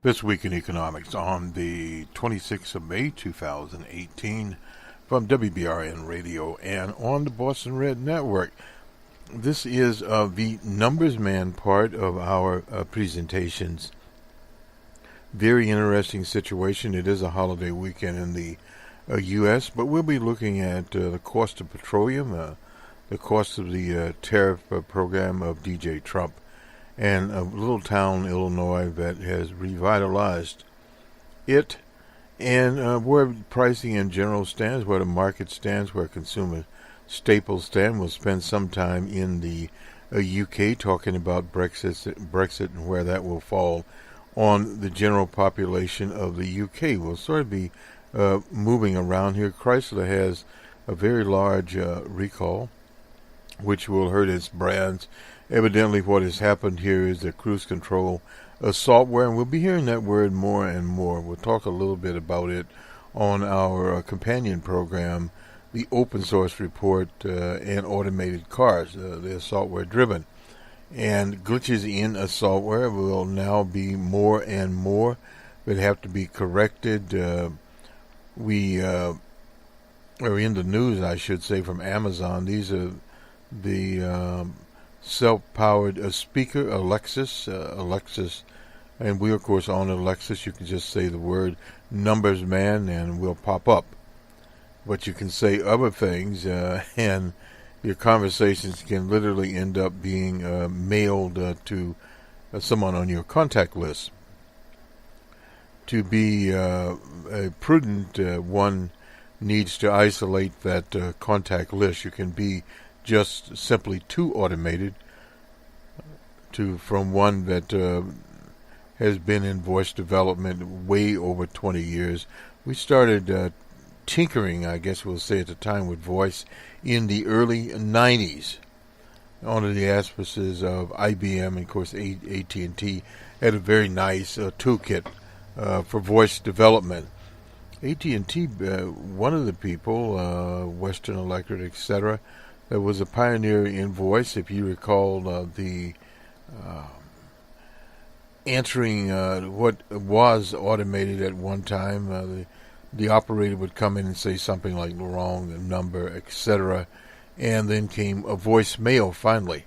This Week in Economics on the 26th of May 2018 from WBRN Radio and on the Bostonred Network. This is the Numbers Man part of our presentations. Very interesting situation. It is a holiday weekend in the U.S., but we'll be looking at the cost of petroleum, the cost of the tariff program of DJ Trump, and a little town, Illinois, that has revitalized it, and where pricing in general stands, where the market stands, where consumer staples stand. We'll spend some time in the UK talking about Brexit and where that will fall on the general population of the UK. We'll sort of be moving around here. Chrysler has a very large recall, which will hurt its brands. Evidently, what has happened here is the cruise control software, and we'll be hearing that word more and more. We'll talk a little bit about it on our companion program, the open source report and automated cars. They're software driven. And glitches in a software will now be more and more that have to be corrected. We are in the news, I should say, from Amazon. These are the self-powered speaker, Alexis, and we, of course, on Alexis, you can just say the word Numbers Man and we'll pop up. But you can say other things, and your conversations can literally end up being mailed to someone on your contact list. To be prudent, one needs to isolate that contact list. You can be just simply too automated from one that has been in voice development way over 20 years. We started tinkering, I guess we'll say at the time, with voice in the early 90s under the auspices of IBM, and of course AT&T had a very nice toolkit for voice development. AT&T, one of the people, Western Electric, etc., that was a pioneer in voice. If you recall the answering what was automated at one time, the operator would come in and say something like the wrong number, etc., and then came a voicemail finally.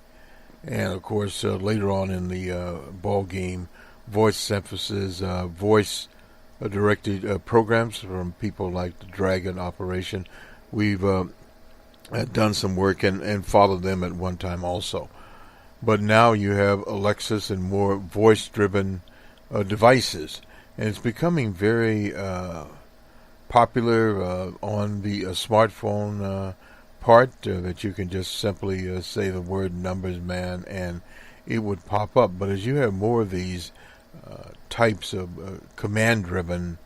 And of course, later on in the ball game, voice synthesis, voice directed programs from people like the Dragon operation. We've done some work and followed them at one time also. But now you have Alexis and more voice-driven devices, and it's becoming very popular on the smartphone part, that you can just simply say the word Numbers Man and it would pop up. But as you have more of these types of command-driven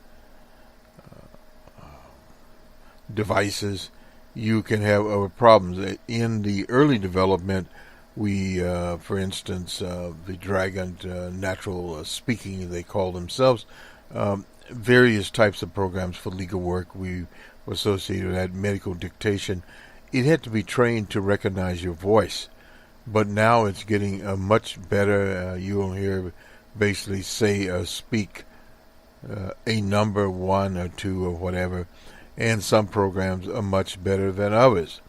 devices, you can have other problems. In the early development, we, for instance, the Dragon natural speaking, they call themselves, various types of programs for legal work we associated with that, medical dictation. It had to be trained to recognize your voice, but now it's getting much better. You'll hear basically say, speak a number, 1 or 2 or whatever, and some programs are much better than others.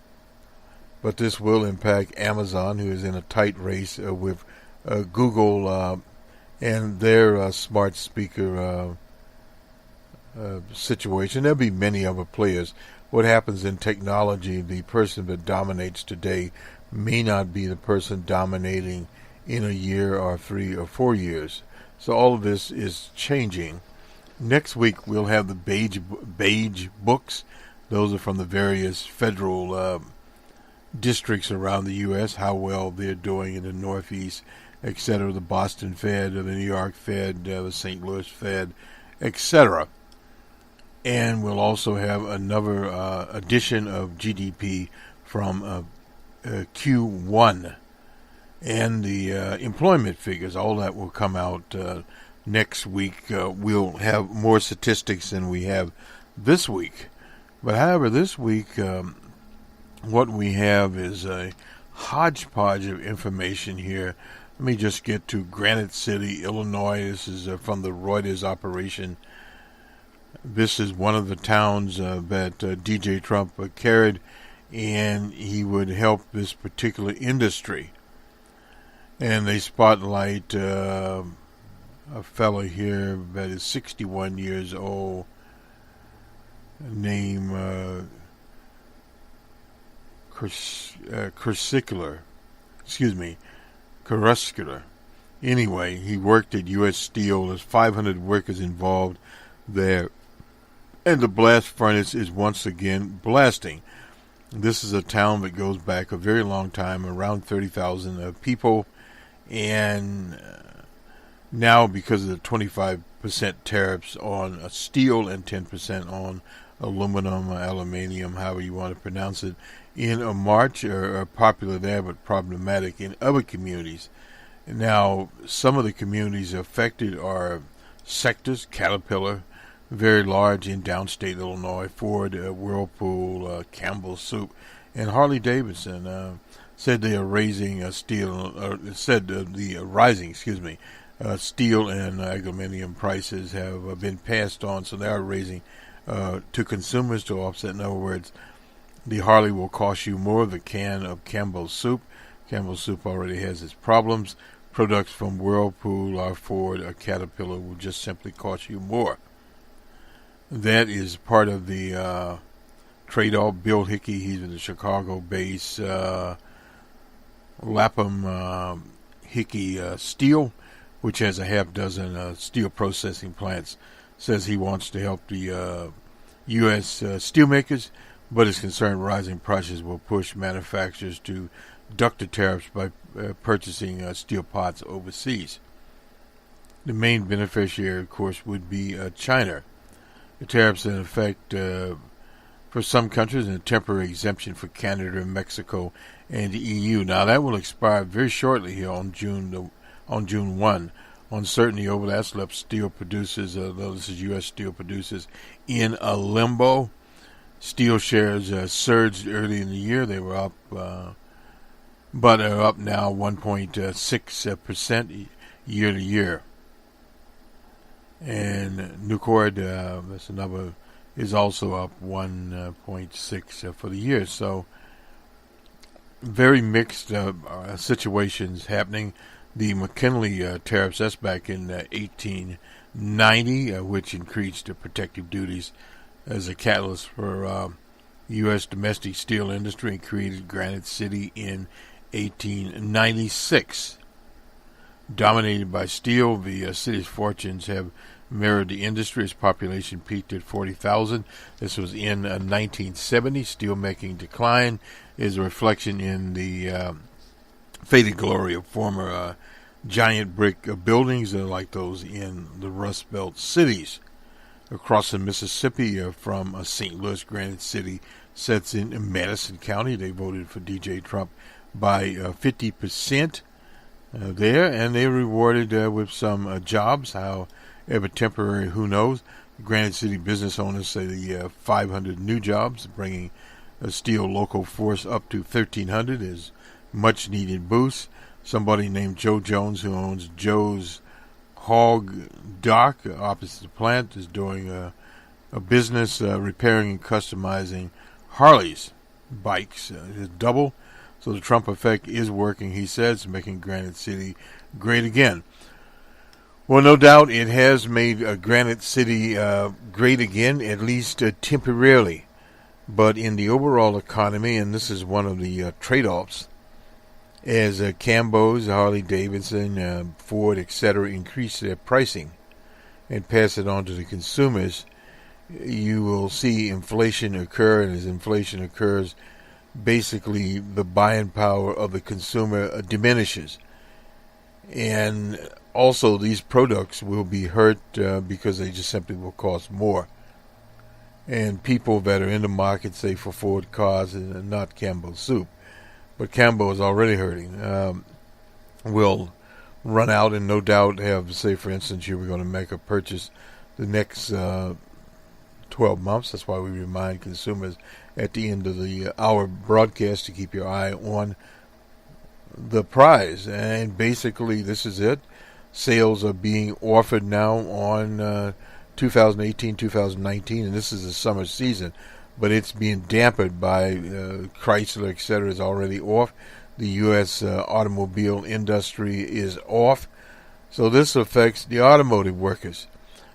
But this will impact Amazon, who is in a tight race with Google and their smart speaker situation. There'll be many other players. What happens in technology, the person that dominates today may not be the person dominating in a year or 3 or 4 years. So all of this is changing. Next week we'll have the beige books. Those are from the various federal districts around the U.S., how well they're doing in the Northeast, etc., the Boston Fed, the New York Fed, the St. Louis Fed, etc. And we'll also have another edition of GDP from Q1. And the employment figures, all that will come out next week. We'll have more statistics than we have this week. But however, this week, what we have is a hodgepodge of information here Let me just get to Granite City, Illinois. This is from the Reuters operation. This is one of the towns that DJ Trump carried, and he would help this particular industry. And they spotlight a fellow here that is 61 years old, named Cursicular. Anyway, he worked at U.S. Steel. There's 500 workers involved there, and the blast furnace is once again blasting. This is a town that goes back a very long time, around 30,000 people, and now because of the 25% tariffs on steel and 10% on aluminum, aluminium, however you want to pronounce it, in March are popular there but problematic in other communities. Now, some of the communities affected are sectors, Caterpillar, very large in downstate Illinois, Ford, Whirlpool, Campbell Soup, and Harley Davidson said they are raising steel and aluminum prices have been passed on, so they are raising to consumers to offset. In other words, the Harley will cost you more. The can of Campbell Soup already has its problems. Products from Whirlpool or Ford or Caterpillar will just simply cost you more. That is part of the trade-off. Bill Hickey, he's in the Chicago-based Lapham Hickey Steel, which has a half dozen steel processing plants, says he wants to help the U.S. steelmakers, but is concerned rising prices will push manufacturers to duck the tariffs by purchasing steel pots overseas. The main beneficiary, of course, would be China. The tariffs in effect for some countries and a temporary exemption for Canada, Mexico, and the EU. Now that will expire very shortly here on June 1. Uncertainty over that's left steel producers, though this is U.S. steel producers, in a limbo. Steel shares surged early in the year. They were up, but are up now 1.6% year to year. And Nucord, that's another, is also up 1.6 for the year. So very mixed situations happening. The McKinley tariffs, that's back in 1890, which increased the protective duties as a catalyst for U.S. domestic steel industry and created Granite City in 1896. Dominated by steel, the city's fortunes have mirrored the industry. Its population peaked at 40,000. This was in 1970. Steelmaking decline is a reflection in the faded glory of former giant brick buildings like those in the Rust Belt cities. Across the Mississippi from St. Louis, Granite City sets in Madison County. They voted for DJ Trump by 50% there, and they rewarded with some jobs, however temporary, who knows. Granite City business owners say the 500 new jobs, bringing a steel local force up to 1,300, is much needed boost. Somebody named Joe Jones, who owns Joe's Hog Dock opposite the plant, is doing a business repairing and customizing Harleys bikes. It's double. So the Trump effect is working, he says, making Granite City great again. Well, no doubt it has made Granite City great again, at least temporarily. But in the overall economy, and this is one of the trade-offs, as Campbell's, Harley Davidson, Ford, etc. increase their pricing and pass it on to the consumers, you will see inflation occur, and as inflation occurs, basically the buying power of the consumer diminishes. And also these products will be hurt because they just simply will cost more. And people that are in the market, say for Ford cars, and not Campbell Soup, but Campbell is already hurting, will run out and no doubt have, say for instance, you were going to make a purchase the next 12 months. That's why we remind consumers at the end of the hour broadcast to keep your eye on the prize. And basically, this is it. Sales are being offered now on 2018, 2019, and this is the summer season. But it's being dampened by Chrysler, etc. is already off. The U.S. Automobile industry is off. So this affects the automotive workers.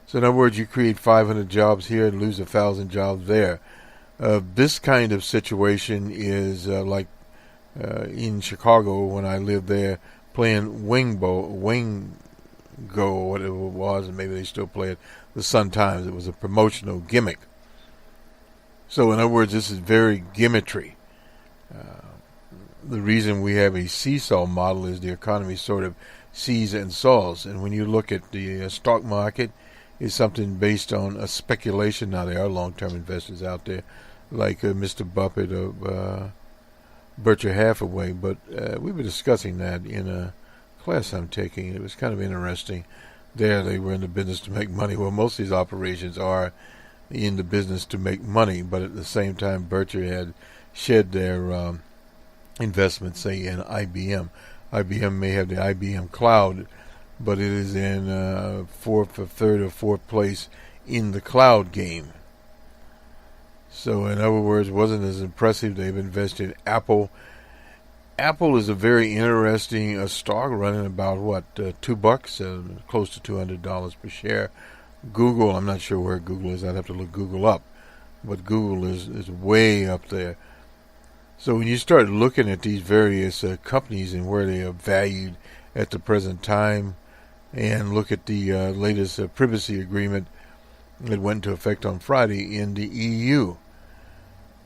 So in other words, you create 500 jobs here and lose 1,000 jobs there. This kind of situation is like in Chicago when I lived there, playing Wingo, or whatever it was, and maybe they still play it, the Sun Times. It was a promotional gimmick. So in other words, this is very gimmickry. The reason we have a seesaw model is the economy sort of sees and saws. And when you look at the stock market, it's something based on a speculation. Now, there are long-term investors out there, like Mr. Buffett of Berkshire Hathaway, but we were discussing that in a class I'm taking. It was kind of interesting. There, they were in the business to make money. Well, most of these operations are in the business to make money, but at the same time, Berkshire had shed their investments, say, in IBM. IBM may have the IBM cloud, but it is in third or fourth place in the cloud game. So, in other words, wasn't as impressive. They've invested in Apple. Apple is a very interesting stock, running about $2, close to $200 per share. Google, I'm not sure where Google is. I'd have to look Google up, but Google is way up there. So when you start looking at these various companies and where they are valued at the present time, and look at the latest privacy agreement that went into effect on Friday in the EU.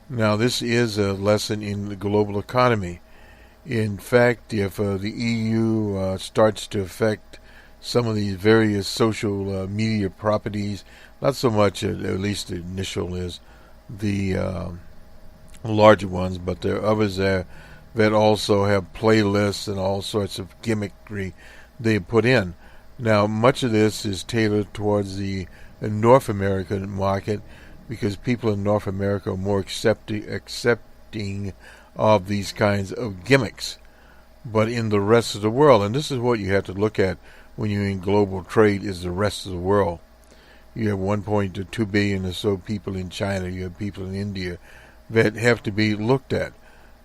Now, this is a lesson in the global economy. In fact, if the EU starts to affect some of these various social media properties, not so much, at least the initial is the larger ones, but there are others there that also have playlists and all sorts of gimmickry they put in. Now, much of this is tailored towards the North American market because people in North America are more accepting of these kinds of gimmicks. But in the rest of the world, and this is what you have to look at when you're in global trade, is the rest of the world. You have 1.2 billion or so people in China. You have people in India that have to be looked at.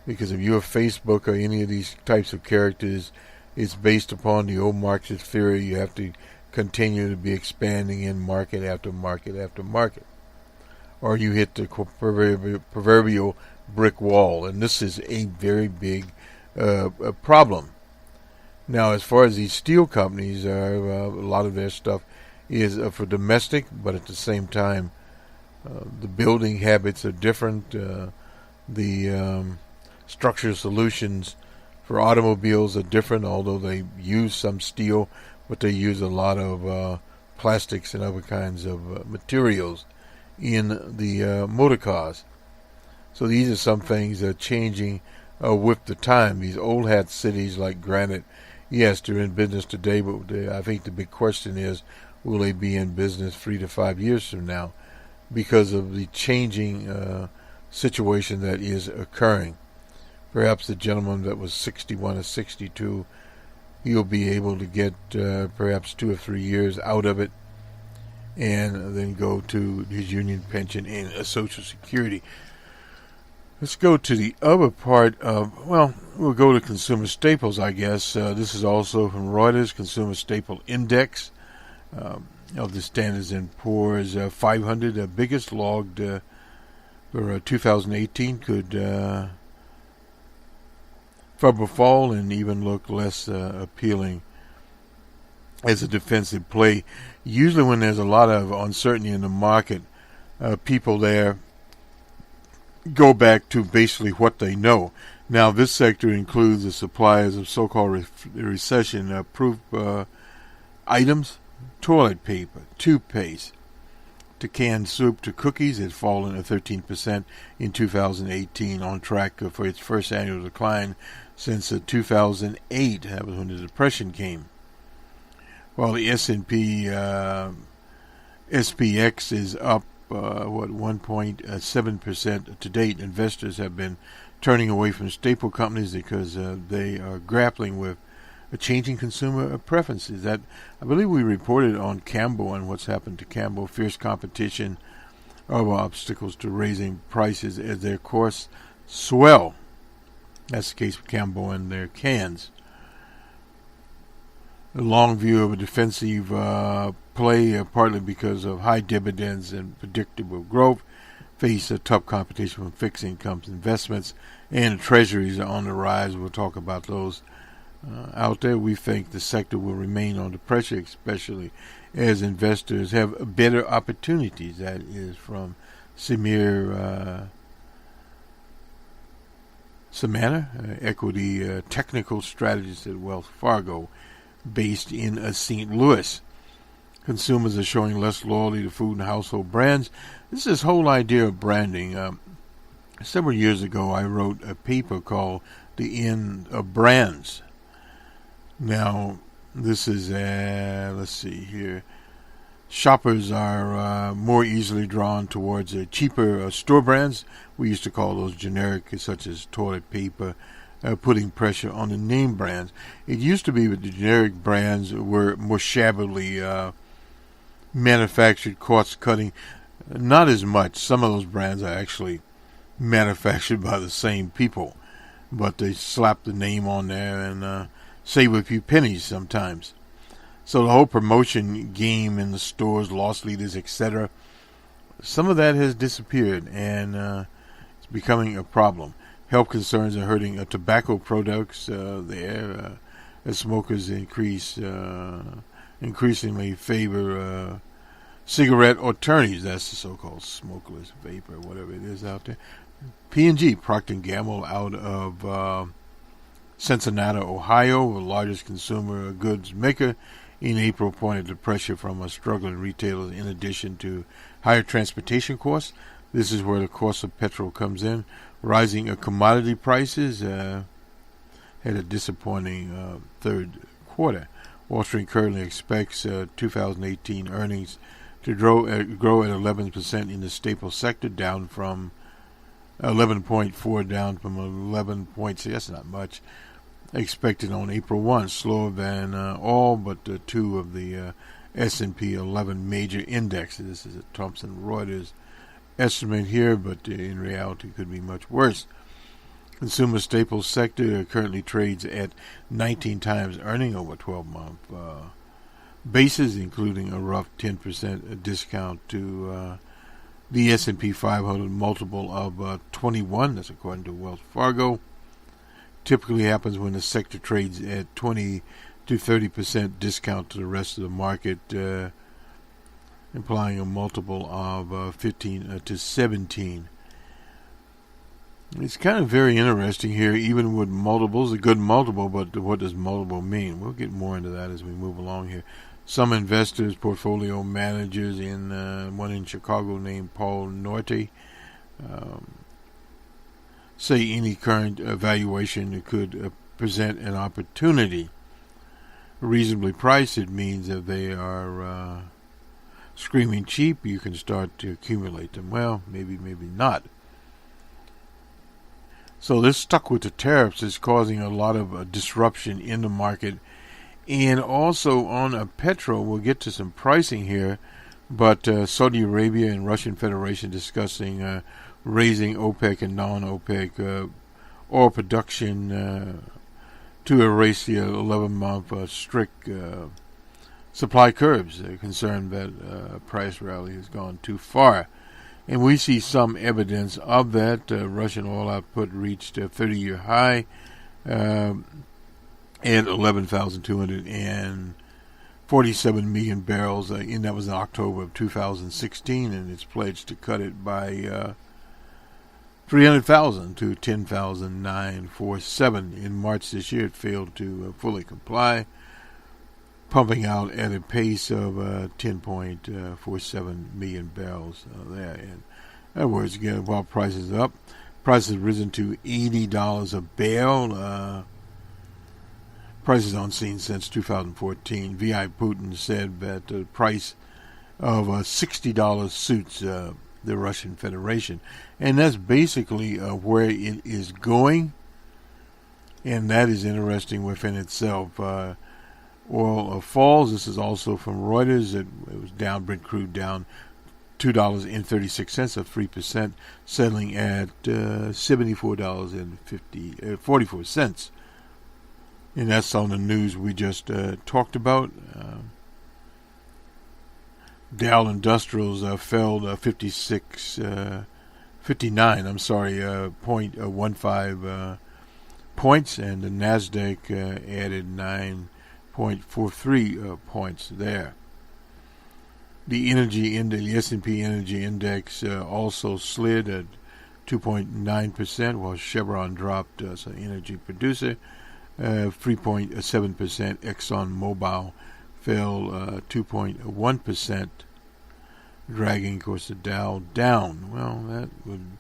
Because if you're Facebook or any of these types of characters, it's based upon the old Marxist theory. You have to continue to be expanding in market after market after market. Or you hit the proverbial brick wall. And this is a very big problem. Now, as far as these steel companies, a lot of their stuff is for domestic, but at the same time, the building habits are different. The structural solutions for automobiles are different, although they use some steel, but they use a lot of plastics and other kinds of materials in the motor cars. So these are some things that are changing with the time. These old hat cities like granite, yes, they're in business today, but I think the big question is, will they be in business 3 to 5 years from now because of the changing situation that is occurring? Perhaps the gentleman that was 61 or 62, he'll be able to get perhaps 2 or 3 years out of it and then go to his union pension and Social Security. Let's go to the other part of, we'll go to consumer staples, I guess. This is also from Reuters, Consumer Staple Index of the Standards & Poor's 500, the biggest logged for 2018, could further fall and even look less appealing as a defensive play. Usually when there's a lot of uncertainty in the market, people there go back to basically what they know. Now, this sector includes the suppliers of so-called recession-proof items, toilet paper, toothpaste, to canned soup, to cookies. It's fallen 13% in 2018, on track for its first annual decline since 2008. That was when the Depression came. While the S&P SPX is up 1.7% to date. Investors have been turning away from staple companies because they are grappling with a changing consumer preferences. That I believe we reported on Campbell and what's happened to Campbell. Fierce competition of obstacles to raising prices as their costs swell. That's the case with Campbell and their cans. A long view of a defensive play, partly because of high dividends and predictable growth, face a tough competition from fixed incomes, investments, and treasuries are on the rise. We'll talk about those out there. We think the sector will remain under pressure, especially as investors have better opportunities. That is from seminer, equity technical strategist at Wells Fargo, based in St. Louis. Consumers are showing less loyalty to food and household brands. This is this whole idea of branding. Several years ago, I wrote a paper called The End of Brands. Now, this is, let's see here. Shoppers are more easily drawn towards cheaper store brands. We used to call those generic, such as toilet paper, putting pressure on the name brands. It used to be that the generic brands were more shabbily manufactured, cost-cutting. Not as much. Some of those brands are actually manufactured by the same people, but they slap the name on there and save a few pennies sometimes. So the whole promotion game in the stores, loss leaders, etc., some of that has disappeared, and it's becoming a problem. Health concerns are hurting tobacco products there as smokers increasingly favor cigarette alternatives. That's the so-called smokeless vapor, whatever it is out there. P&G, Procter & Gamble, out of Cincinnati, Ohio, the largest consumer goods maker, in April pointed to pressure from struggling retailers in addition to higher transportation costs. This is where the cost of petrol comes in. Rising commodity prices had a disappointing third quarter. Wall Street currently expects 2018 earnings to grow at 11% in the staple sector, down from 11.4, down from 11.6. That's not much. Expected on April 1, slower than all but two of the S&P 11 major indexes. This is a Thomson Reuters estimate here, but in reality it could be much worse. Consumer staples sector currently trades at 19 times earning over a 12-month basis, including a rough 10% discount to the S&P 500 multiple of 21. That's according to Wells Fargo. Typically happens when the sector trades at 20 to 30% discount to the rest of the market, implying a multiple of 15 to 17. It's kind of very interesting here, even with multiples, a good multiple, but what does multiple mean? We'll get more into that as we move along here. Some investors, portfolio managers, one in Chicago named Paul Norte, say any current valuation could present an opportunity. Reasonably priced, it means that they are screaming cheap, you can start to accumulate them. Well, maybe not. So this stuck with the tariffs is causing a lot of disruption in the market. And also on petrol, we'll get to some pricing here, but Saudi Arabia and Russian Federation discussing raising OPEC and non-OPEC oil production to erase the 11-month strict supply curbs. They're concerned that price rally has gone too far. And we see some evidence of that. Russian oil output reached a 30-year high at 11,247 million barrels. And that was in October of 2016, and it's pledged to cut it by 300,000 to 10,947. In March this year, it failed to fully comply, pumping out at a pace of 10.47 million barrels there. In other words, again, while prices are up, prices have risen to $80 a barrel. Prices unseen since 2014. V.I. Putin said that the price of $60 suits the Russian Federation. And that's basically where it is going, and that is interesting within itself. Oil falls. This is also from Reuters. It was down, Brent crude down $2.36, up 3%, settling at $74.44. And that's on the news we just talked about. Dow Industrials fell 59, 0.15 points, and the NASDAQ added 9.43 points there. The energy index, the S&P Energy Index also slid at 2.9%, while Chevron dropped as an energy producer 3.7%. ExxonMobil fell 2.1%, dragging, of course, the Dow down. Well, that would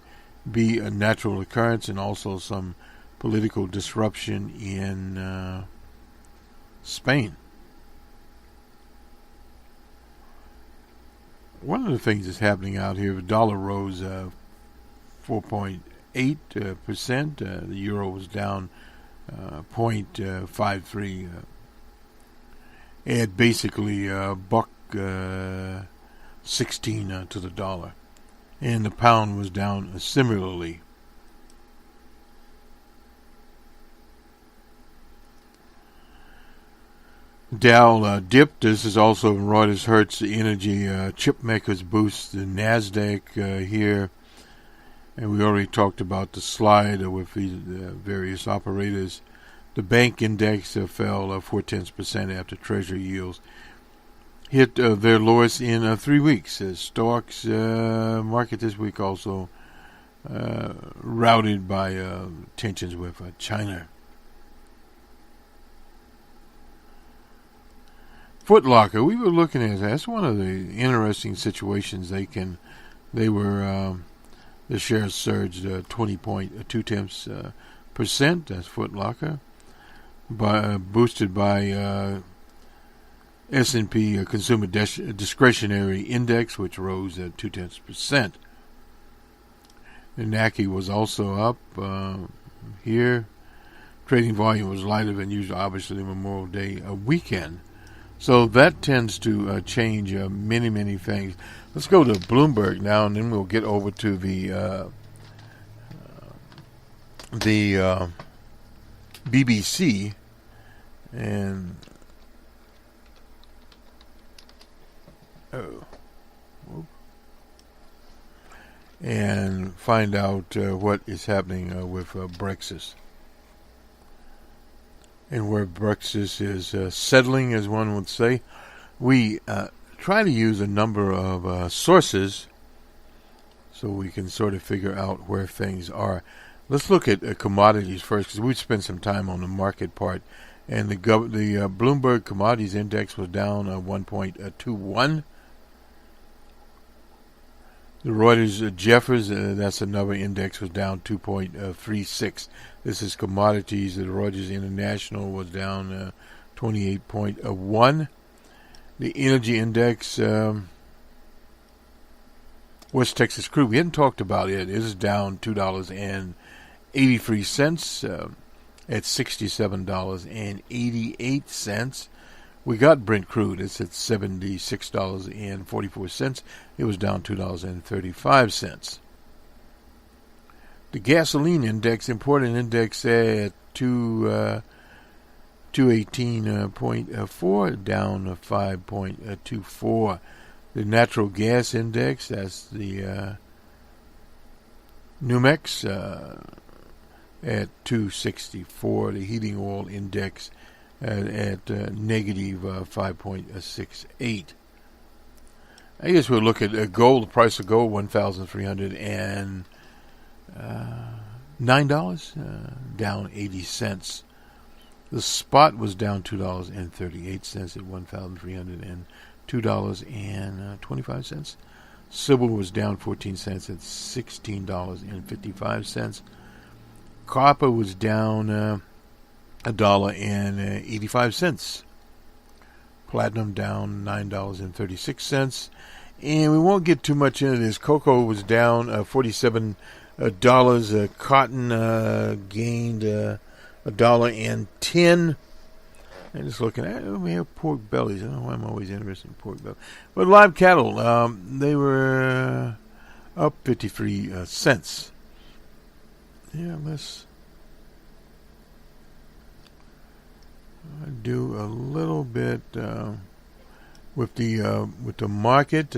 be a natural occurrence, and also some political disruption in Spain. One of the things that's happening out here, the dollar rose 4.8%. The euro was down 0.53. Add basically buck 16 to the dollar, and the pound was down similarly. Dow dipped. This is also Reuters. Hertz Energy chip makers boost the NASDAQ here. And we already talked about the slide with the various operators. The bank index fell 0.4% after Treasury yields hit their lowest in 3 weeks. Stocks market this week also routed by tensions with China. Foot Locker, we were looking at that. That's one of the interesting situations. The shares surged 20.2%. That's Foot Locker, boosted by S&P Consumer Discretionary Index, which rose at 0.2%. The NACI was also up here. Trading volume was lighter than usual, obviously Memorial Day weekend. So that tends to change many, many things. Let's go to Bloomberg now, and then we'll get over to the BBC and find out what is happening with Brexit. And where Brexit is settling, as one would say. We try to use a number of sources so we can sort of figure out where things are. Let's look at commodities first, because we've spent some time on the market part. And the Bloomberg Commodities Index was down 1.21. The Reuters Jeffers, that's another index, was down 2.36. This is commodities. The Reuters International was down 28.1. The energy index, West Texas crude, we hadn't talked about it. It is down $2.83 at $67.88. We got Brent crude. It's at $76.44. It was down $2.35. The gasoline index, imported index, at 218.4, down 5.24. The natural gas index, that's the NUMEX, at 264. The heating oil index at negative 5.68. I guess we'll look at gold. The price of gold, $1,309, down 80 cents. The spot was down $2.38 at $1,302.25. Silver was down 14 cents at $16.55. Copper was down $1.85. Platinum down $9.36. And we won't get too much into this. Cocoa was down $47. Cotton gained $1.10. I'm just looking at we have pork bellies. I don't know why I'm always interested in pork bellies. But live cattle, they were up 53 cents. Yeah, let's do a little bit with the market.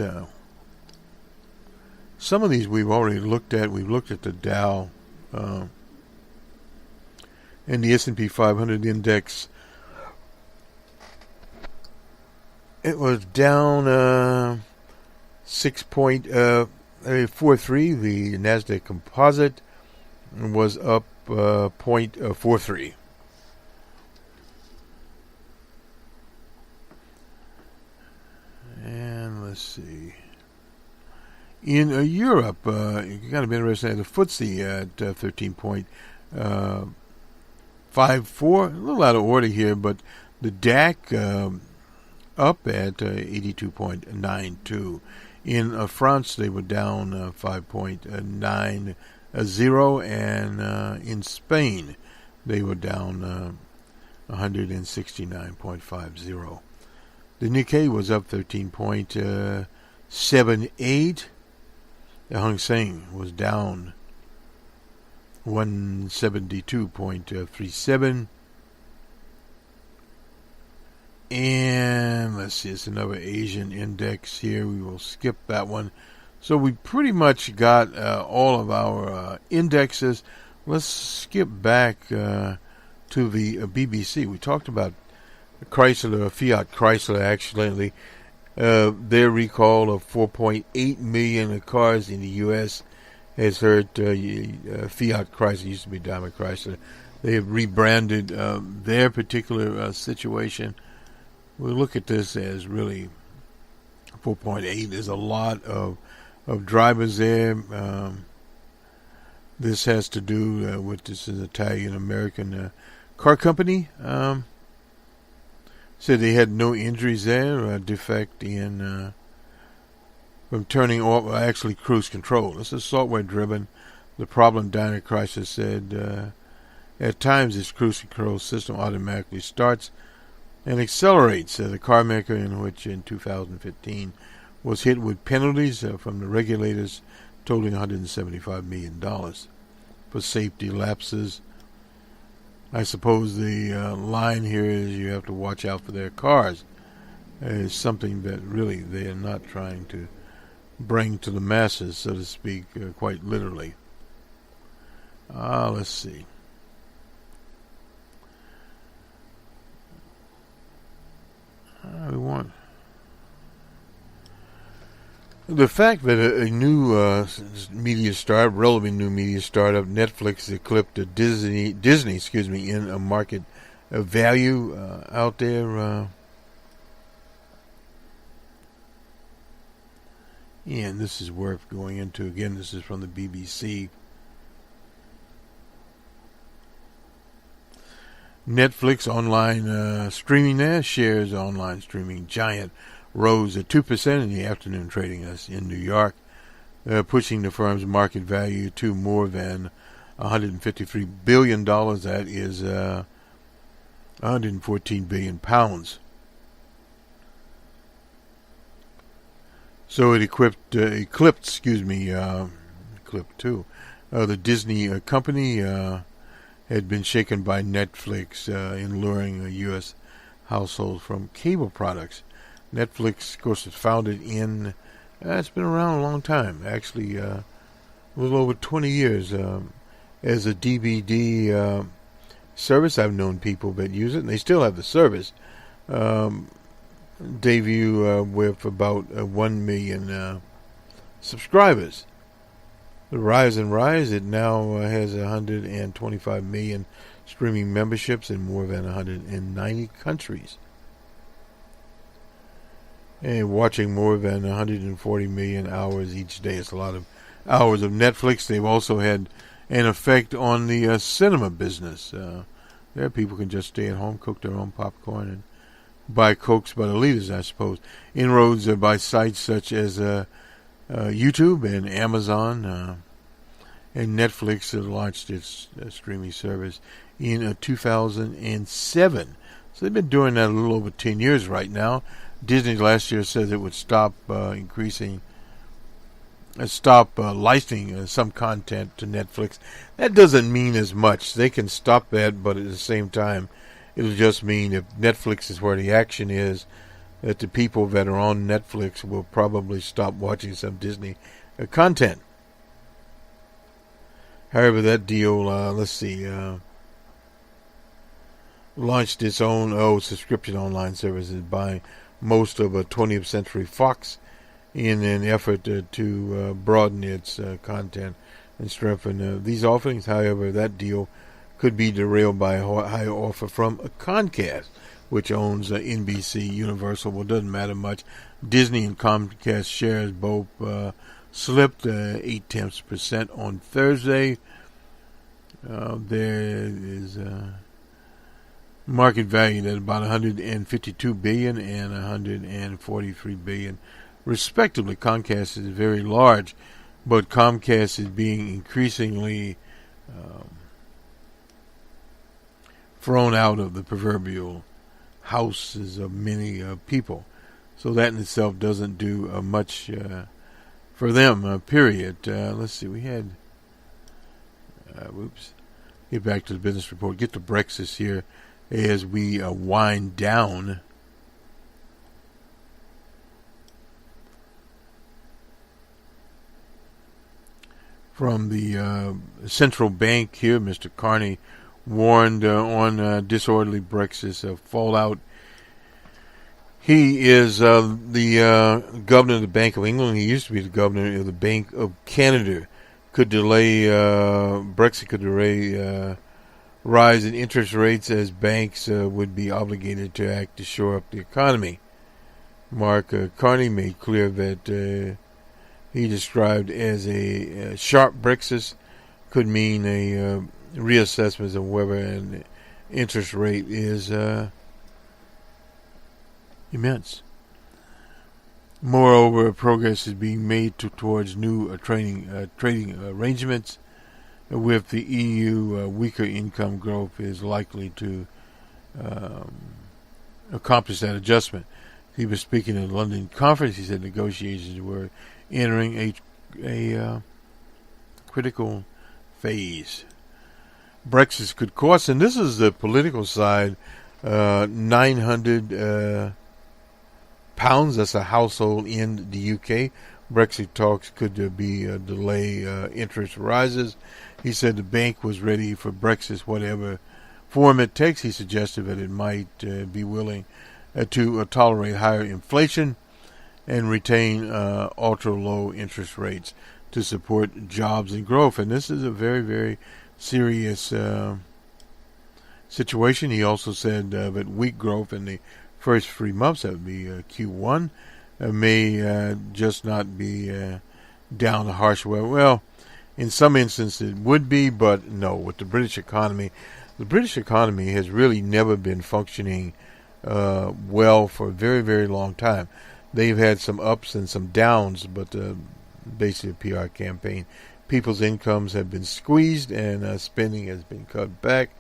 Some of these we've already looked at. We've looked at the Dow and the S&P 500 index. It was down 6.43. The Nasdaq Composite was up 0.43. And let's see. In Europe, you got to be interested in the FTSE at 13.54. A little out of order here, but the DAC up at 82.92. In France, they were down 5.90, and in Spain, they were down 169.50. The Nikkei was up 13.78. The Hang Seng was down 172.37. And let's see, it's another Asian index here. We will skip that one. So we pretty much got all of our indexes. Let's skip back to the BBC. We talked about Chrysler, Fiat Chrysler, actually. Their recall of 4.8 million cars in the U.S. has hurt Fiat Chrysler. Used to be Daimler Chrysler. They have rebranded their particular situation. We look at this as really 4.8. There's a lot of drivers there. This has to do with this is Italian-American car company. Said they had no injuries there, defect in from turning off, actually cruise control. This is software driven. The problem, Daimler Chrysler said, at times this cruise control system automatically starts and accelerates. The car maker, in which in 2015 was hit with penalties from the regulators totaling $175 million for safety lapses. I suppose the line here is you have to watch out for their cars. It's something that really they are not trying to bring to the masses, so to speak, quite literally. Let's see. We want the fact that a new media startup, relevant new media startup, Netflix, eclipsed Disney, in a market value out there. And this is worth going into. Again, this is from the BBC. Netflix online streaming there shares online streaming giant rose at 2% in the afternoon trading us in New York, pushing the firm's market value to more than $153 billion. That is 114 billion pounds. So it eclipsed the Disney company had been shaken by Netflix in luring U.S. households from cable products. Netflix, of course, was founded in, it's been around a long time, actually a little over 20 years, as a DVD service. I've known people that use it, and they still have the service. Debut with about 1 million subscribers. The rise, it now has 125 million streaming memberships in more than 190 countries. And watching more than 140 million hours each day. It's a lot of hours of Netflix. They've also had an effect on the cinema business. There people can just stay at home, cook their own popcorn, and by coaxed by the leaders, I suppose. Inroads by sites such as YouTube and Amazon and Netflix that launched its streaming service in 2007. So they've been doing that a little over 10 years right now. Disney last year said it would stop licensing some content to Netflix. That doesn't mean as much. They can stop that, but at the same time, it'll just mean if Netflix is where the action is, that the people that are on Netflix will probably stop watching some Disney content. However, that deal, launched its own subscription online services, buying most of 20th Century Fox in an effort to broaden its content and strengthen these offerings. However, that deal could be derailed by a higher offer from Comcast, which owns NBC Universal. Well, it doesn't matter much. Disney and Comcast shares both slipped 0.8% on Thursday. There is market value at about $152 billion and $143 billion, respectively. Comcast is very large, but Comcast is being increasingly thrown out of the proverbial houses of many people. So that in itself doesn't do much for them, period. Let's see, we had... Get back to the business report. Get to Brexit here as we wind down. From the central bank here, Mr. Carney warned on disorderly Brexit fallout. He is the governor of the Bank of England. He used to be the governor of the Bank of Canada. Brexit could delay rise in interest rates as banks would be obligated to act to shore up the economy. Mark Carney made clear that he described as a sharp Brexit could mean a reassessment of whether an interest rate is immense. Moreover, progress is being made towards new trading arrangements with the EU. Weaker income growth is likely to accomplish that adjustment. He was speaking at a London conference. He said negotiations were entering a critical phase. Brexit could cost, and this is the political side, 900 pounds. That's a household in the UK. Brexit talks could delay interest rises. He said the bank was ready for Brexit, whatever form it takes. He suggested that it might be willing to tolerate higher inflation and retain ultra-low interest rates to support jobs and growth. And this is a very, very serious situation. He also said that weak growth in the first 3 months, that would be Q1, may just not be down the harsh way. Well, in some instances it would be, but no. With the British economy has really never been functioning well for a very, very long time. They've had some ups and some downs, but basically a PR campaign. People's incomes have been squeezed and spending has been cut back.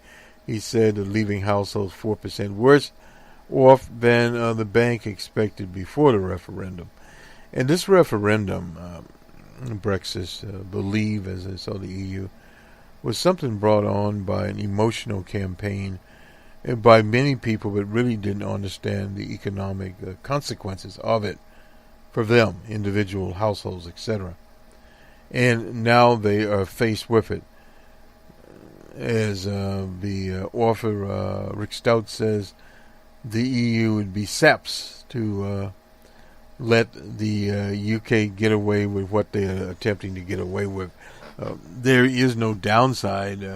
He said leaving households 4% worse off than the bank expected before the referendum. And this referendum, Brexit, believe, as I saw the EU, was something brought on by an emotional campaign by many people that really didn't understand the economic consequences of it for them, individual households, etc. And now they are faced with it. As the author Rick Stout says, the EU would be saps to let the UK get away with what they are attempting to get away with. There is no downside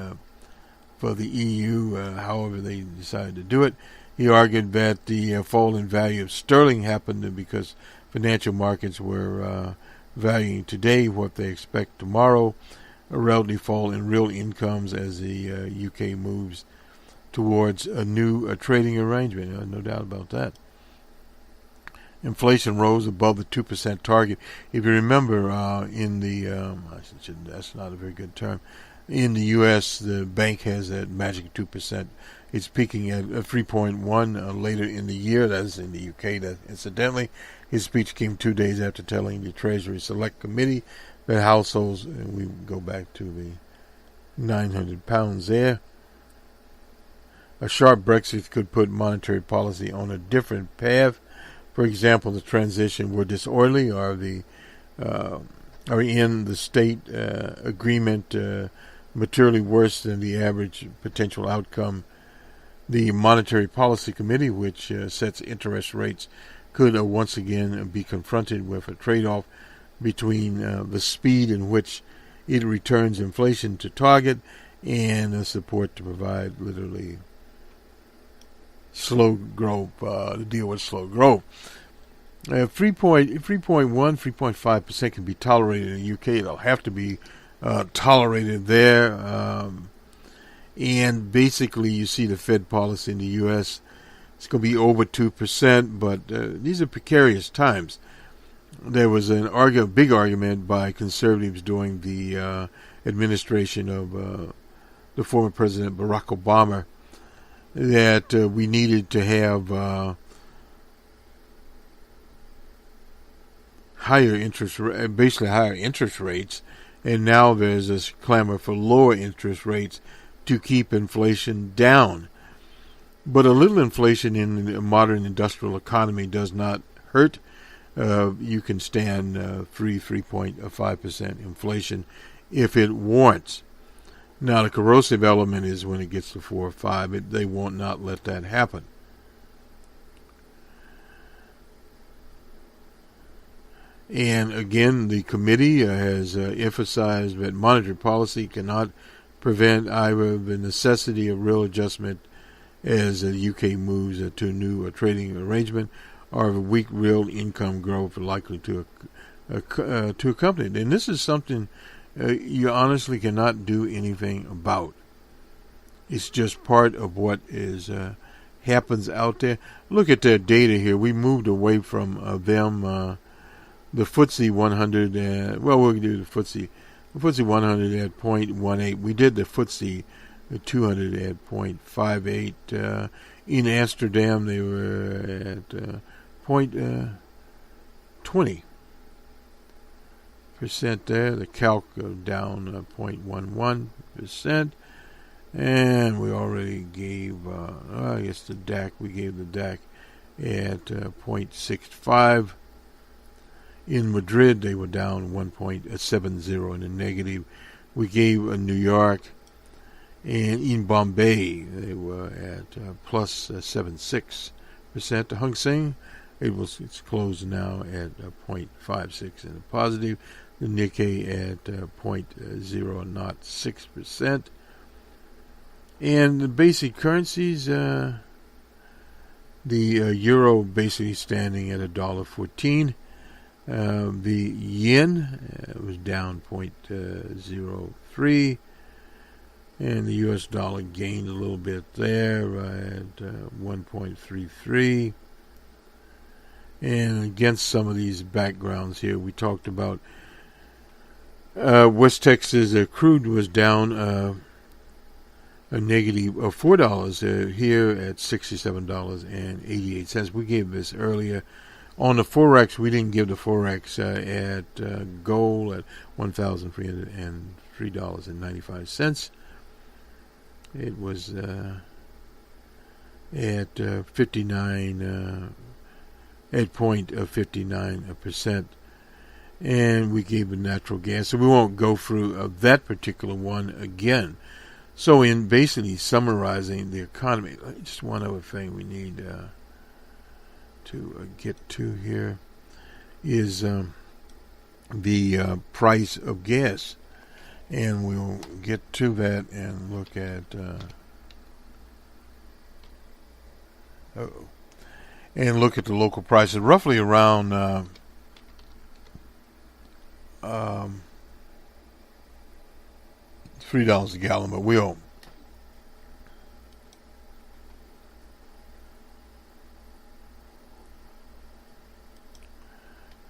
for the EU, however they decided to do it. He argued that the fall in value of sterling happened because financial markets were valuing today what they expect tomorrow, a relative fall in real incomes as the UK moves towards a new trading arrangement. No doubt about that. inflation rose above the 2% target. If you remember, that's not a very good term. In the U.S., the bank has that magic 2%. It's peaking at 3.1 later in the year. That's in the U.K. That incidentally, his speech came 2 days after telling the Treasury Select Committee that households, and we go back to the £900 there. A sharp Brexit could put monetary policy on a different path. For example, the transition were disorderly, or in the state agreement materially worse than the average potential outcome. The Monetary Policy Committee, which sets interest rates, could once again be confronted with a trade-off between the speed in which it returns inflation to target and the support to provide literally slow growth, to deal with slow growth. 3.5% can be tolerated in the UK. It'll have to be tolerated there. And basically, you see the Fed policy in the U.S. It's going to be over 2%, but these are precarious times. There was a big argument by conservatives during the administration of the former President Barack Obama that we needed to have higher interest rates, and now there's this clamor for lower interest rates to keep inflation down. But a little inflation in a modern industrial economy does not hurt. You can stand 3.5% inflation if it warrants. Now, the corrosive element is when it gets to 4 or 5. They won't not let that happen. And again, the committee has emphasized that monetary policy cannot prevent either the necessity of real adjustment as the UK moves to a new trading arrangement, or of a weak real income growth likely to accompany it. And this is something you honestly cannot do anything about. It's just part of what is happens out there. Look at that data here. We moved away from them. The FTSE 100. We'll do the FTSE. The FTSE 100 at 0.18. We did the FTSE 200 at 0.58. In Amsterdam, they were at 0.20% there. The calc down 0.11%. And we already gave, I guess the DAC, we gave the DAC at 0.65. In Madrid, they were down 1.70 in the negative. We gave New York, and in Bombay, they were at plus 0.76%. The Hang Seng, it's closed now at 0.56 in the positive. The Nikkei at 0.06%. And the basic currencies, the euro basically standing at $1.14. The yen was down 0.03, and the U.S. dollar gained a little bit there at 1.33. And against some of these backgrounds here, we talked about West Texas crude was down a negative of $4 here at $67.88. We gave this earlier. On the Forex, we didn't give the Forex at gold at $1,303.95. It was at 59 at 0.59%, and we gave the natural gas. So we won't go through that particular one again. So in basically summarizing the economy, just one other thing we need to get to here is the price of gas, and we'll get to that and look at the local prices, roughly around $3 a gallon, but we'll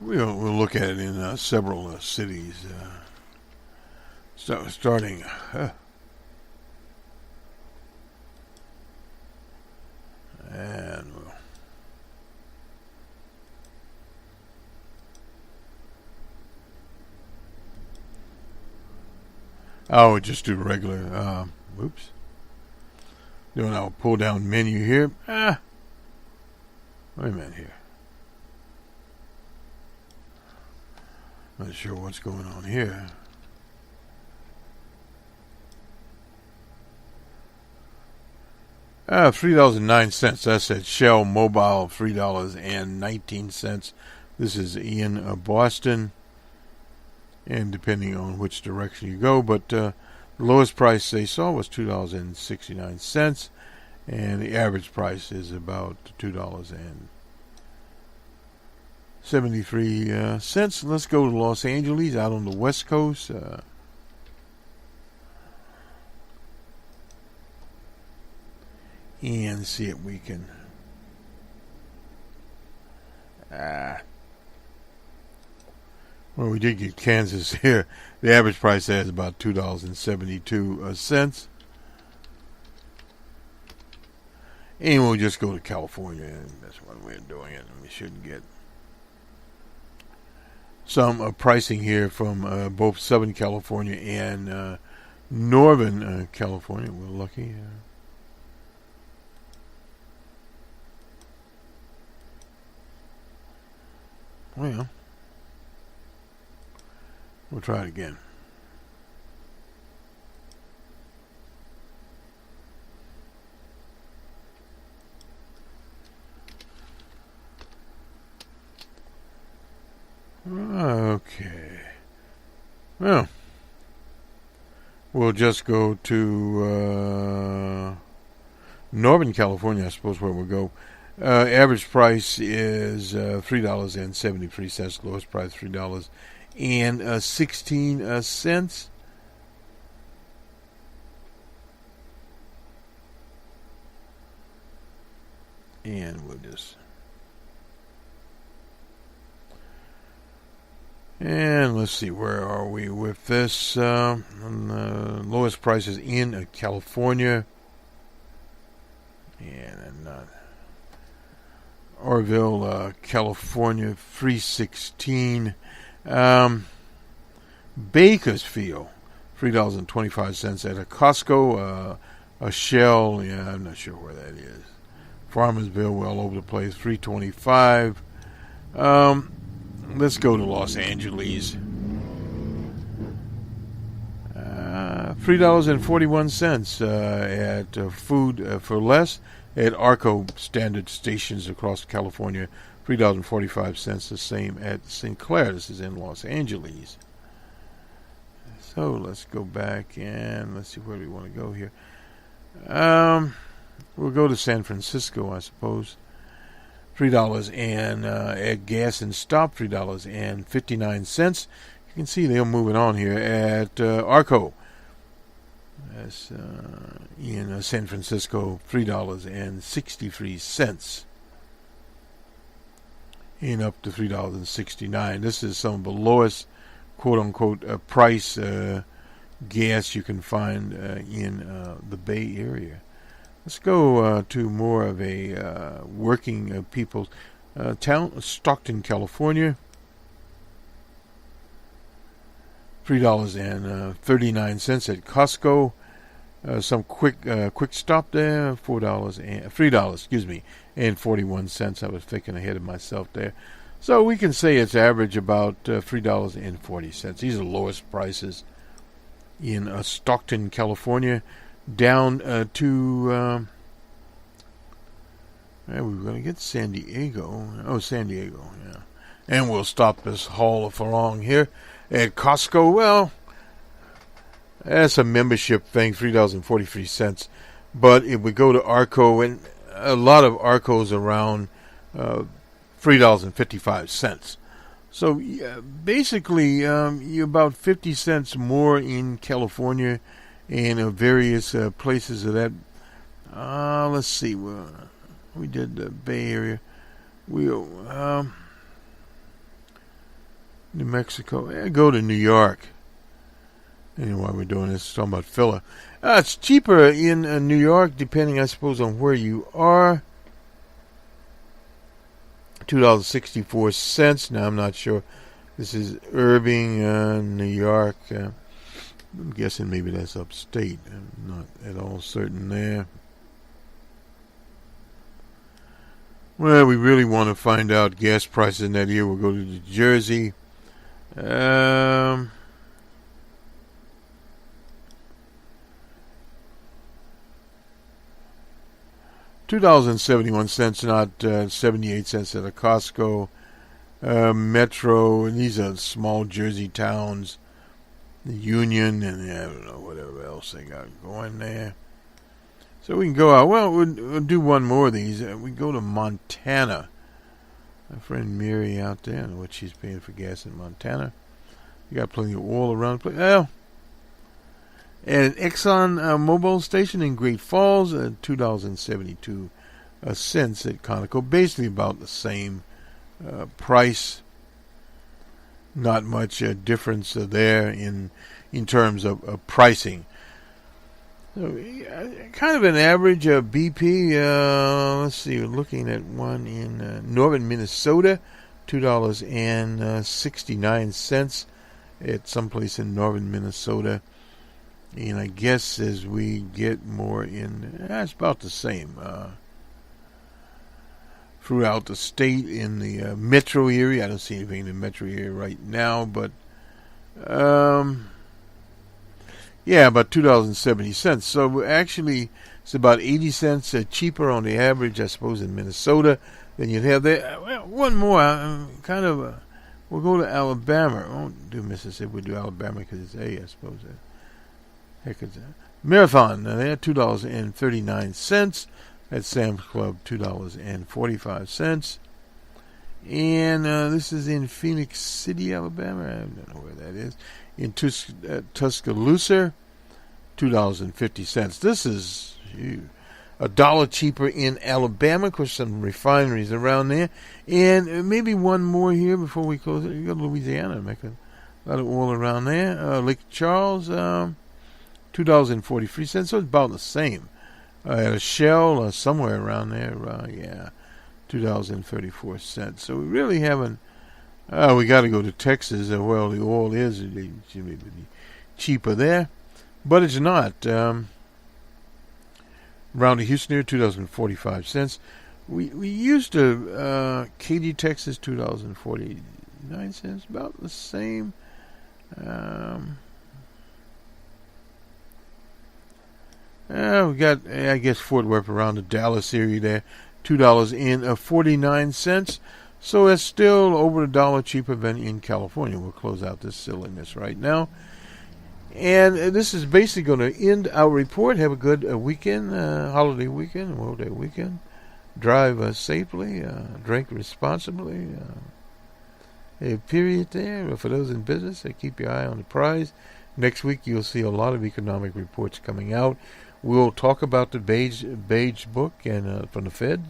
we'll look at it in several cities. Starting. And we'll just do regular. Whoops. Doing our pull down menu here. Wait a minute here. Not sure what's going on here. $3.09. That's at Shell Mobile. $3.19. This is in Boston, and depending on which direction you go, but the lowest price they saw was $2.69, and the average price is about $2.73. Let's go to Los Angeles, out on the West Coast. And see if we can. Well, we did get Kansas here. The average price there is about $2.72. And we'll just go to California, and that's one way of doing it. We should get some pricing here from both Southern California and Northern California. We're lucky. Well, we'll try it again. Okay. Well, we'll just go to Northern California, I suppose, where we'll go. Average price is $3.73. Lowest price $3.16. And we'll just. And let's see, where are we with this? Lowest price is in California. And Orville, California, $3.16. Bakersfield, $3.25 at a Costco. A Shell, I'm not sure where that is. Farmersville, well over the place, $3.25. Let's go to Los Angeles. $3.41 at Food for Less at Arco standard stations across California. $3.45, the same at St. Clair. This is in Los Angeles. So let's go back and let's see where we want to go here. We'll go to San Francisco, I suppose. $3 and at Gas and Stop, $3.59. You can see they're moving on here at Arco. That's in San Francisco, $3.63. And up to $3.69. This is some of the lowest, quote-unquote, price gas you can find in the Bay Area. Let's go to more of a working people's town, Stockton, California. $3.39 at Costco. Some quick stop there. $3, and 41 cents. I was thinking ahead of myself there. So we can say it's average about $3.40. These are the lowest prices in Stockton, California. Down to we're going to get San Diego. Oh, San Diego, yeah. And we'll stop this haul for long here at Costco. Well, that's a membership thing, $3.43. But if we go to Arco, and a lot of Arcos around $3.55. So basically, you're about 50 cents more in California and various places of that. Let's see. We did the Bay Area. New Mexico. Go to New York. Anyway, we're doing this. Talking about filler. It's cheaper in New York, depending, I suppose, on where you are. $2.64. Now, I'm not sure. This is Irving, New York. I'm guessing maybe that's upstate. I'm not at all certain there. Well, we really want to find out gas prices in that year. We'll go to New Jersey. $2.71, not 78 cents at a Costco. Metro, and these are small Jersey towns. The Union, and I don't know, whatever else they got going there. So we can go out. Well, we'll do one more of these. We go to Montana. My friend Mary out there, I don't know what she's paying for gas in Montana. You got plenty of oil around. Well, at an Exxon Mobil station in Great Falls, $2.72 at Conoco. Basically about the same price. Not much difference there in terms of pricing. So, kind of an average BP. Let's see, we're looking at one in northern Minnesota, $2.69 at someplace in northern Minnesota. And I guess as we get more in, it's about the same throughout the state in the metro area. I don't see anything in the metro area right now, but yeah, about $2.70. So actually, it's about 80 cents cheaper on the average, I suppose, in Minnesota than you'd have there. Well, one more, we'll go to Alabama. We won't do Mississippi, we'll do Alabama because it's I suppose. Heck, it's Marathon, they're $2.39. At Sam's Club, $2.45. And this is in Phoenix City, Alabama. I don't know where that is. In Tuscaloosa, $2.50. This is $1 cheaper in Alabama, because some refineries around there. And maybe one more here before we close it. You go to Louisiana, make a lot of oil around there. Lake Charles, $2.43. So it's about the same. At a Shell, somewhere around there, $2.34. So we really haven't. We got to go to Texas. Well, the oil is cheaper there, but it's not. Around to Houston here, $2.45. We used to Katy, Texas, $2.49. About the same. We got, I guess, Fort Worth around the Dallas area there, $2.49. So it's still over $1 cheaper than in California. We'll close out this silliness right now. And this is basically going to end our report. Have a good weekend, holiday weekend, World Day weekend. Drive safely, drink responsibly. A period there. For those in business, keep your eye on the prize. Next week, you'll see a lot of economic reports coming out. We'll talk about the beige book and from the Fed,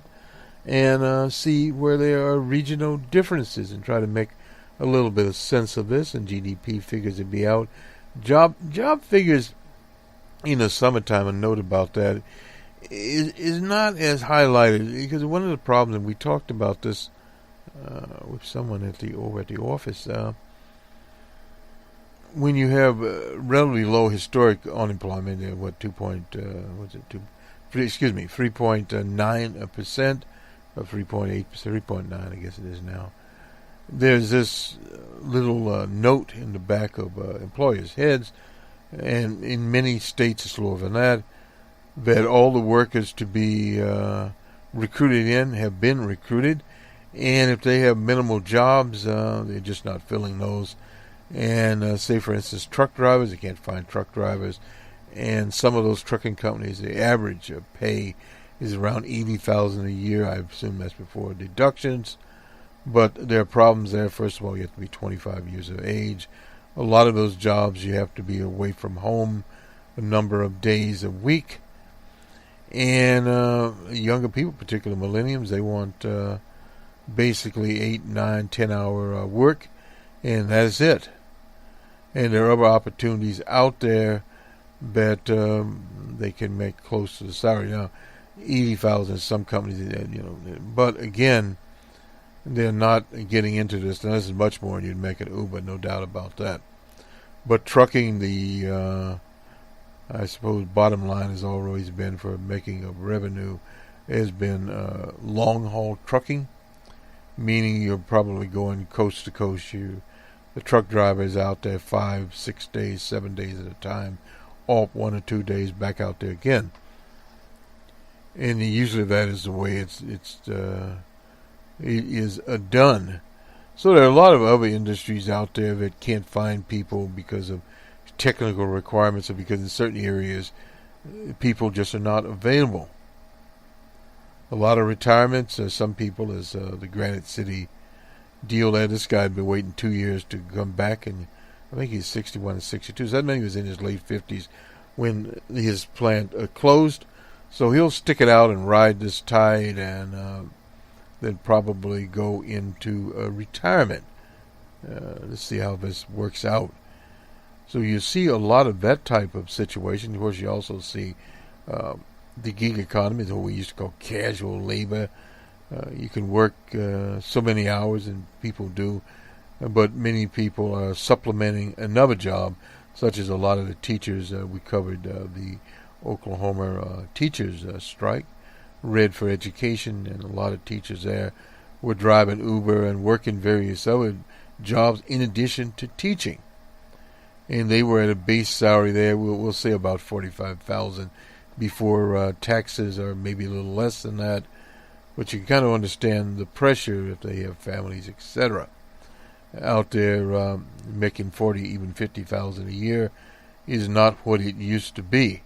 and see where there are regional differences, and try to make a little bit of sense of this. And GDP figures will be out. Job figures in the summertime. A note about that is not as highlighted, because one of the problems, and we talked about this with someone over at the office. When you have relatively low historic unemployment, 3.9%, or 3.8%, 3.9, I guess it is now. There's this little note in the back of employers' heads, and in many states it's lower than that all the workers to be recruited in have been recruited, and if they have minimal jobs, they're just not filling those. And say, for instance, truck drivers, they can't find truck drivers. And some of those trucking companies, the average pay is around $80,000 a year. I assume that's before deductions. But there are problems there. First of all, you have to be 25 years of age. A lot of those jobs, you have to be away from home a number of days a week. And younger people, particularly millennials, they want basically 8, 9, 10-hour work. and that's it. And there are other opportunities out there that they can make close to the salary. Now, 80,000 some companies, but again, they're not getting into this. Now, this is much more than you'd make at Uber, no doubt about that. But trucking, I suppose, bottom line has always been for making of revenue has been long-haul trucking, meaning you're probably going coast to coast. The truck driver is out there 5, 6 days, 7 days at a time, off 1 or 2 days, back out there again. And usually that is the way it is done. So there are a lot of other industries out there that can't find people because of technical requirements, or because in certain areas people just are not available. A lot of retirements. Some people, as the Granite City deal there, this guy had been waiting 2 years to come back, and I think he's 61 or 62. So that meant he was in his late 50s when his plant closed. So he'll stick it out and ride this tide, and then probably go into retirement. Let's see how this works out. So you see a lot of that type of situation. Of course, you also see the gig economy, what we used to call casual labor. You can work so many hours, and people do, but many people are supplementing another job, such as a lot of the teachers. We covered the Oklahoma teachers strike, Red for Education, and a lot of teachers there were driving Uber and working various other jobs in addition to teaching. And they were at a base salary there, we'll say about $45,000 before taxes, or maybe a little less than that. But you can kind of understand the pressure if they have families, etc. Out there making 40, even 50,000 a year is not what it used to be.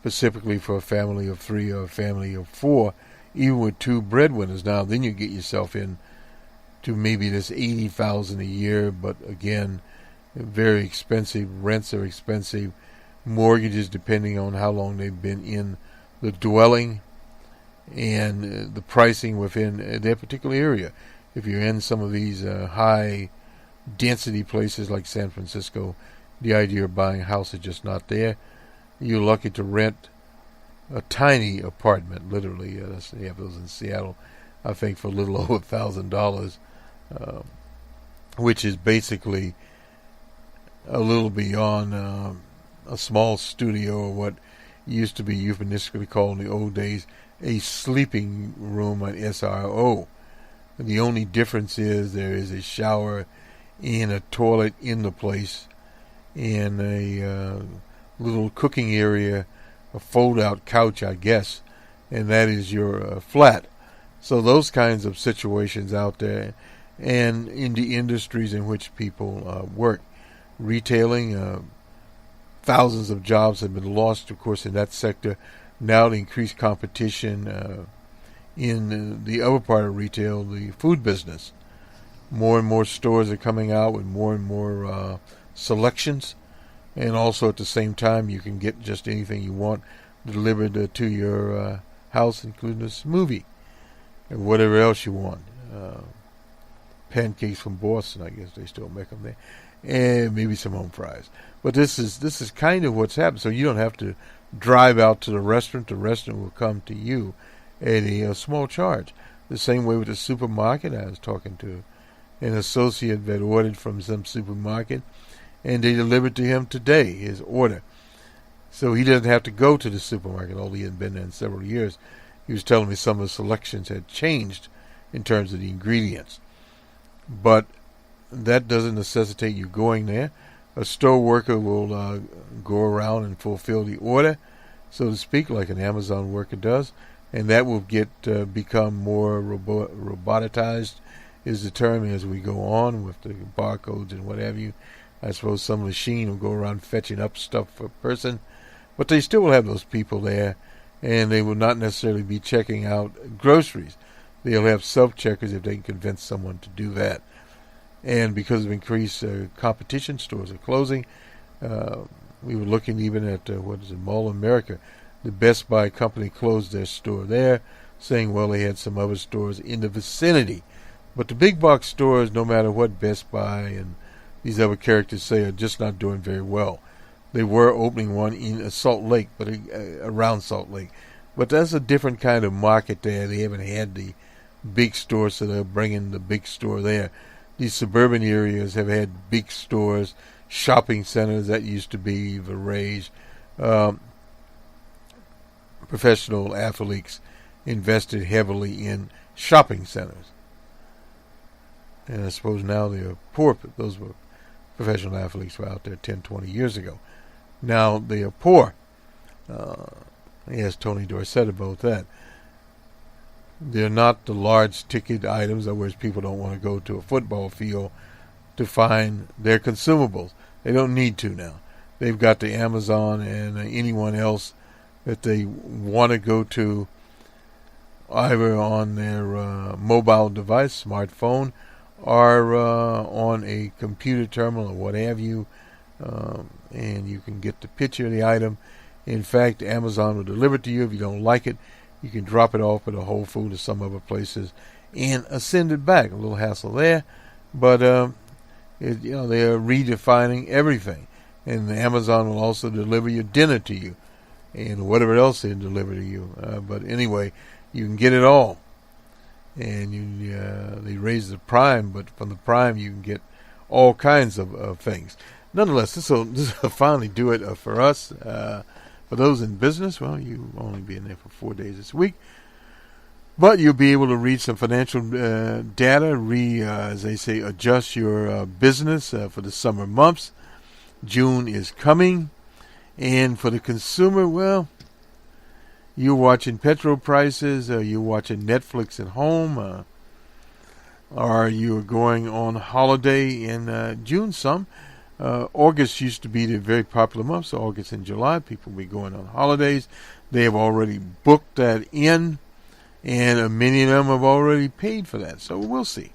Specifically for a family of 3 or a family of 4, even with 2 breadwinners. Now, then you get yourself in to maybe this 80,000 a year, but again, very expensive. Rents are expensive. Mortgages, depending on how long they've been in the dwelling, and the pricing within their particular area. If you're in some of these high density places like San Francisco, the idea of buying a house is just not there. You're lucky to rent a tiny apartment, literally. They have those in Seattle, I think, for a little over $1,000, which is basically a little beyond a small studio, or what used to be euphemistically called in the old days a sleeping room, an SRO. The only difference is there is a shower and a toilet in the place, and a little cooking area, a fold-out couch, I guess, and that is your flat. So those kinds of situations out there, and in the industries in which people work. Retailing, thousands of jobs have been lost, of course, in that sector. Now the increased competition in the other part of retail, the food business. More and more stores are coming out with more and more selections, and also at the same time you can get just anything you want delivered to your house, including a smoothie and whatever else you want. Pancakes from Boston, I guess they still make them there, and maybe some home fries. But this is kind of what's happened. So you don't have to drive out to the restaurant. The restaurant will come to you at a small charge. The same way with the supermarket. I was talking to an associate that ordered from some supermarket, and they delivered to him today his order. So he doesn't have to go to the supermarket, although he hadn't been there in several years. He was telling me some of the selections had changed in terms of the ingredients. But that doesn't necessitate you going there. A store worker will go around and fulfill the order, so to speak, like an Amazon worker does, and that will become more robotized, is the term, as we go on with the barcodes and what have you. I suppose some machine will go around fetching up stuff for a person, but they still will have those people there, and they will not necessarily be checking out groceries. They'll have self-checkers if they can convince someone to do that. And because of increased competition, stores are closing. We were looking even at, Mall of America. The Best Buy company closed their store there, saying, well, they had some other stores in the vicinity. But the big box stores, no matter what Best Buy and these other characters say, are just not doing very well. They were opening one in Salt Lake, but around Salt Lake. But that's a different kind of market there. They haven't had the big store, so they're bringing the big store there. These suburban areas have had big stores, shopping centers. That used to be the rage. Professional athletes invested heavily in shopping centers. And I suppose now they're poor. Those were professional athletes were out there 10, 20 years ago. Now they are poor. He asked Tony Dorsett about that. They're not the large ticket items, in other words, people don't want to go to a football field to find their consumables. They don't need to now. They've got the Amazon and anyone else that they want to go to, either on their mobile device, smartphone, or on a computer terminal or what have you, and you can get the picture of the item. In fact, Amazon will deliver it to you. If you don't like it, you can drop it off at a Whole Foods or some other places and send it back. A little hassle there, but they're redefining everything. And Amazon will also deliver your dinner to you and whatever else they deliver to you. But anyway, you can get it all. And they raise the Prime, but from the Prime you can get all kinds of things. Nonetheless, this will finally do it for us. For those in business, well, you'll only be in there for 4 days this week. But you'll be able to read some financial data, as they say, adjust your business for the summer months. June is coming. And for the consumer, well, you're watching petrol prices, you're watching Netflix at home, or you're going on holiday in June some. August used to be the very popular month, so August and July, people will be going on holidays. They have already booked that in, and many of them have already paid for that, so we'll see.